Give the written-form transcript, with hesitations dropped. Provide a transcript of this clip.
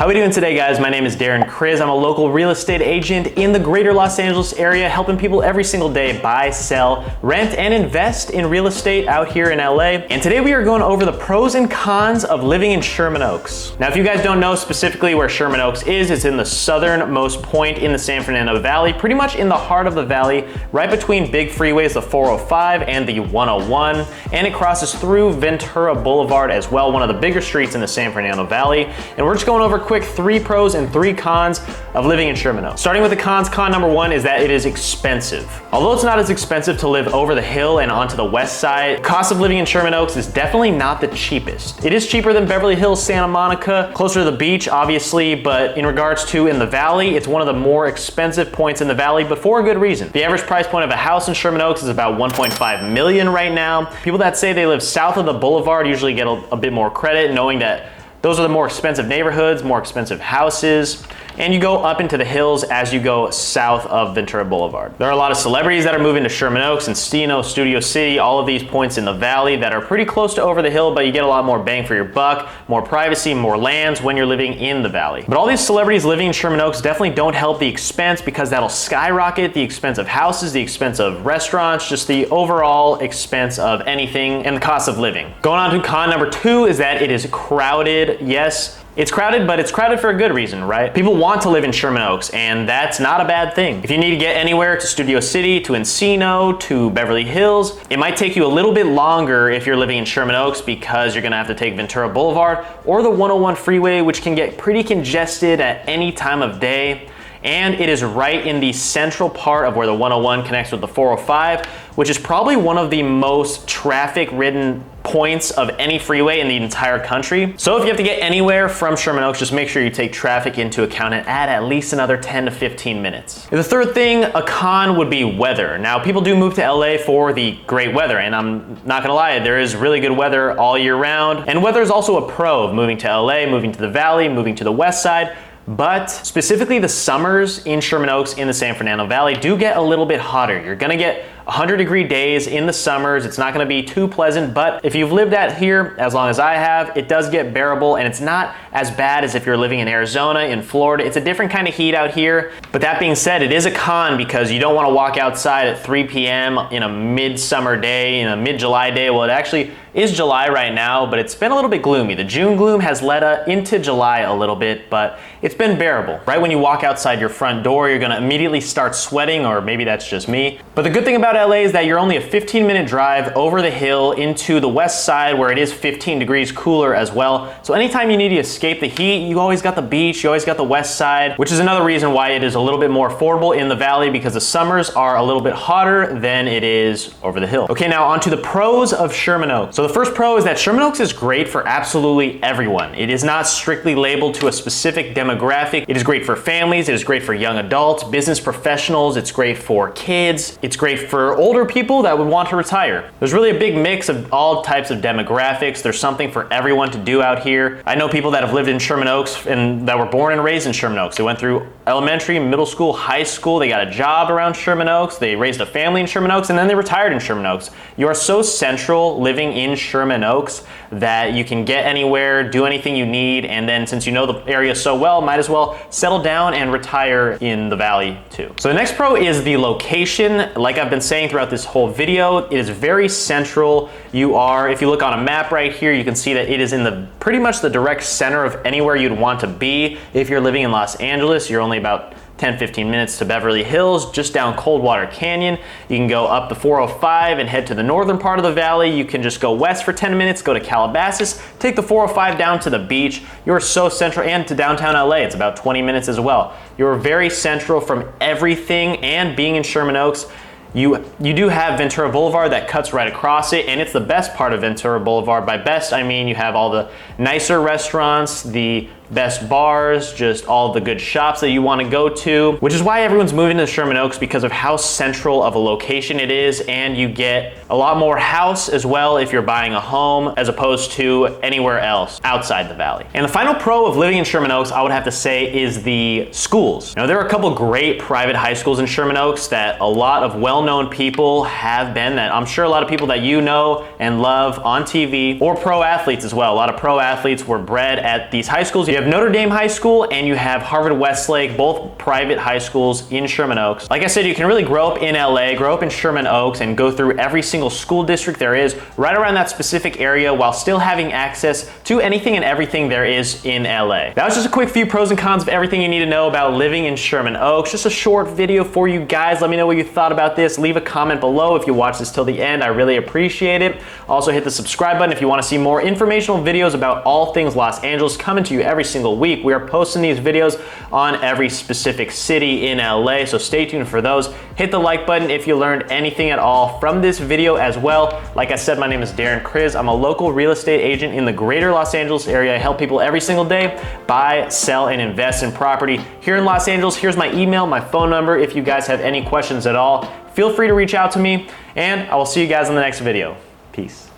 How we doing today, guys? My name is Darren Kriz. I'm a local real estate agent in the greater Los Angeles area, helping people every single day buy, sell, rent, and invest in real estate out here in LA. And today we are going over the pros and cons of living in Sherman Oaks. Now, if you guys don't know specifically where Sherman Oaks is, it's in the southernmost point in the San Fernando Valley, pretty much in the heart of the valley, right between big freeways, the 405 and the 101, and it crosses through Ventura Boulevard as well, one of the bigger streets in the San Fernando Valley. And we're just going over quick 3 pros and 3 cons of living in Sherman Oaks. Starting with the cons, con number 1 is that it is expensive. Although it's not as expensive to live over the hill and onto the west side, the cost of living in Sherman Oaks is definitely not the cheapest. It is cheaper than Beverly Hills, Santa Monica, closer to the beach, obviously, but in regards to in the valley, it's one of the more expensive points in the valley, but for a good reason. The average price point of a house in Sherman Oaks is about 1.5 million right now. People that say they live south of the boulevard usually get a bit more credit, knowing that those are the more expensive neighborhoods, more expensive houses, and you go up into the hills as you go south of Ventura Boulevard. There are a lot of celebrities that are moving to Sherman Oaks, Encino, Studio City, all of these points in the valley that are pretty close to over the hill, but you get a lot more bang for your buck, more privacy, more lands when you're living in the valley. But all these celebrities living in Sherman Oaks definitely don't help the expense, because that'll skyrocket the expense of houses, the expense of restaurants, just the overall expense of anything and the cost of living. Going on to con number 2 is that it is crowded. Yes, it's crowded, but it's crowded for a good reason, right? People want to live in Sherman Oaks, and that's not a bad thing. If you need to get anywhere to Studio City, to Encino, to Beverly Hills, it might take you a little bit longer if you're living in Sherman Oaks, because you're gonna have to take Ventura Boulevard or the 101 freeway, which can get pretty congested at any time of day. And it is right in the central part of where the 101 connects with the 405, which is probably one of the most traffic-ridden points of any freeway in the entire country. So if you have to get anywhere from Sherman Oaks, just make sure you take traffic into account and add at least another 10 to 15 minutes. The third thing, a con, would be weather. Now, people do move to LA for the great weather, and I'm not gonna lie, there is really good weather all year round. And weather is also a pro of moving to LA, moving to the valley, moving to the west side. But specifically the summers in Sherman Oaks in the San Fernando Valley do get a little bit hotter. You're gonna get 100-degree days in the summers. It's not gonna be too pleasant, but if you've lived out here as long as I have, it does get bearable, and it's not as bad as if you're living in Arizona, in Florida. It's a different kind of heat out here. But that being said, it is a con, because you don't wanna walk outside at 3 p.m. in a midsummer day, in a mid-July day. Well, it actually is July right now, but it's been a little bit gloomy. The June gloom has led into July a little bit, but it's been bearable. Right when you walk outside your front door, you're gonna immediately start sweating, or maybe that's just me. But the good thing about LA is that you're only a 15-minute drive over the hill into the west side, where it is 15 degrees cooler as well. So anytime you need to escape the heat, you always got the beach, you always got the west side, which is another reason why it is a little bit more affordable in the valley, because the summers are a little bit hotter than it is over the hill. Okay, now on to the pros of Sherman Oaks. So the first pro is that Sherman Oaks is great for absolutely everyone. It is not strictly labeled to a specific demographic. It is great for families, it is great for young adults, business professionals, it's great for kids, it's great for older people that would want to retire. There's really a big mix of all types of demographics. There's something for everyone to do out here. I know people that have lived in Sherman Oaks and that were born and raised in Sherman Oaks. They went through elementary, middle school, high school, they got a job around Sherman Oaks, they raised a family in Sherman Oaks, and then they retired in Sherman Oaks. You are so central living in Sherman Oaks that you can get anywhere, do anything you need, and then since you know the area so well, might as well settle down and retire in the valley too. So the next pro is the location. Like I've been saying throughout this whole video, it is very central. You are, if you look on a map right here, you can see that it is in the pretty much the direct center of anywhere you'd want to be. If you're living in Los Angeles, you're only about 10-15 minutes to Beverly Hills, just down Coldwater Canyon. You can go up the 405 and head to the northern part of the valley. You can just go west for 10 minutes, go to Calabasas, take the 405 down to the beach. You're so central, and to downtown LA, it's about 20 minutes as well. You're very central from everything, and being in Sherman Oaks, you do have Ventura Boulevard that cuts right across it, and it's the best part of Ventura Boulevard. By best, I mean you have all the nicer restaurants, the best bars, just all the good shops that you want to go to, which is why everyone's moving to Sherman Oaks, because of how central of a location it is, and you get a lot more house as well if you're buying a home as opposed to anywhere else outside the valley. And the final pro of living in Sherman Oaks, I would have to say, is the schools. Now, there are a couple great private high schools in Sherman Oaks that a lot of well-known people have been, that I'm sure a lot of people that you know and love on TV, or pro athletes as well. A lot of pro athletes were bred at these high schools. You have have Notre Dame High School and you have Harvard Westlake, both private high schools in Sherman Oaks. Like I said, you can really grow up in LA, grow up in Sherman Oaks, and go through every single school district there is right around that specific area while still having access to anything and everything there is in LA. That was just a quick few pros and cons of everything you need to know about living in Sherman Oaks. Just a short video for you guys. Let me know what you thought about this. Leave a comment below if you watched this till the end. I really appreciate it. Also hit the subscribe button if you want to see more informational videos about all things Los Angeles coming to you every single week. We are posting these videos on every specific city in LA, so stay tuned for those. Hit the like button if you learned anything at all from this video as well. Like I said, my name is Darren Kriz. I'm a local real estate agent in the greater Los Angeles area. I help people every single day buy, sell, and invest in property here in Los Angeles. Here's my email, my phone number. If you guys have any questions at all, feel free to reach out to me, and I will see you guys in the next video. Peace.